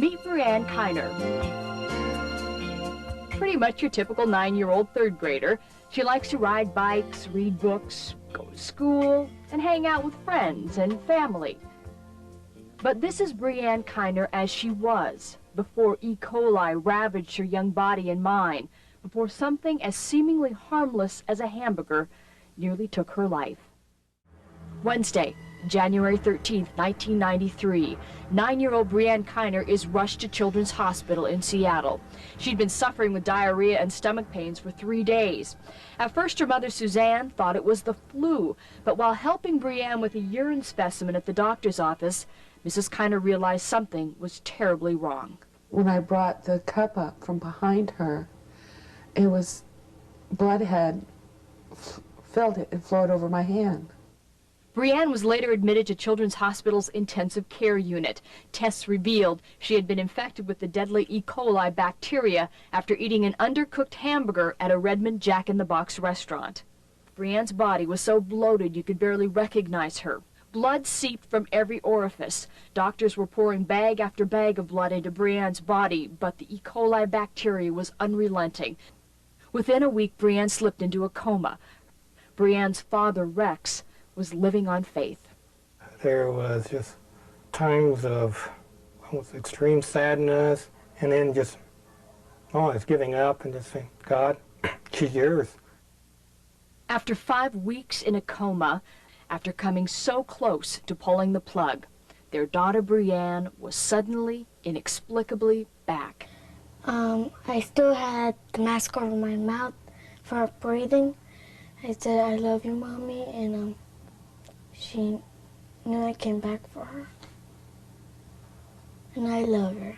Meet Brianne Kiner. Pretty much your typical 9-year-old third grader. She likes to ride bikes, read books, go to school, and hang out with friends and family. But this is Brianne Kiner as she was, before E. coli ravaged her young body and mind, before something as seemingly harmless as a hamburger nearly took her life. Wednesday, January 13th, 1993, 9-year-old Brianne Kiner is rushed to Children's Hospital in Seattle. She'd been suffering with diarrhea and stomach pains for 3 days. At first, her mother, Suzanne, thought it was the flu, but while helping Brianne with a urine specimen at the doctor's office, Mrs. Kiner realized something was terribly wrong. When I brought the cup up from behind her, it was, blood had filled it and flowed over my hand. Brianne was later admitted to Children's Hospital's intensive care unit. Tests revealed she had been infected with the deadly E. coli bacteria after eating an undercooked hamburger at a Redmond Jack-in-the-Box restaurant. Brianne's body was so bloated you could barely recognize her. Blood seeped from every orifice. Doctors were pouring bag after bag of blood into Brianne's body, but the E. coli bacteria was unrelenting. Within a week, Brianne slipped into a coma. Brianne's father, Rex, was living on faith. There was just times of almost extreme sadness, and then just almost giving up and just saying, God, she's yours. After 5 weeks in a coma, after coming so close to pulling the plug, their daughter Brianne was suddenly, inexplicably back. I still had the mask over my mouth for breathing. I said, I love you, Mommy, and she knew I came back for her. And I love her.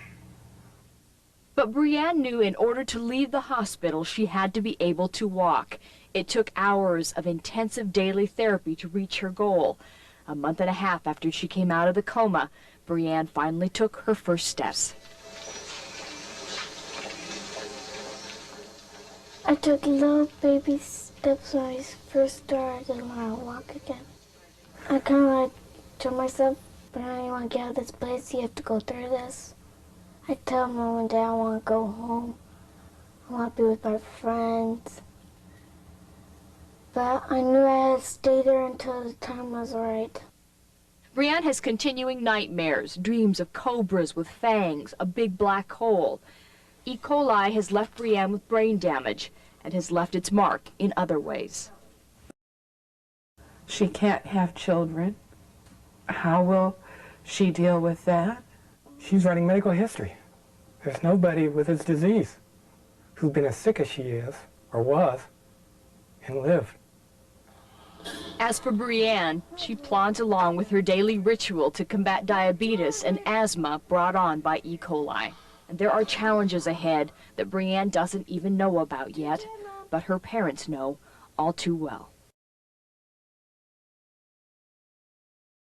But Brianne knew in order to leave the hospital, she had to be able to walk. It took hours of intensive daily therapy to reach her goal. A month and a half after she came out of the coma, Brianne finally took her first steps. I took little baby steps when I first started to learn how to walk again. I kind of told myself, Brianne, you want to get out of this place, you have to go through this. I tell Mom and Dad I want to go home. I want to be with my friends. But I knew I had to stay there until the time was right. Brianne has continuing nightmares, dreams of cobras with fangs, a big black hole. E. coli has left Brianne with brain damage and has left its mark in other ways. She can't have children. How will she deal with that? She's writing medical history. There's nobody with this disease who's been as sick as she is, or was, and lived. As for Brianne, she plods along with her daily ritual to combat diabetes and asthma brought on by E. coli. And there are challenges ahead that Brianne doesn't even know about yet, but her parents know all too well.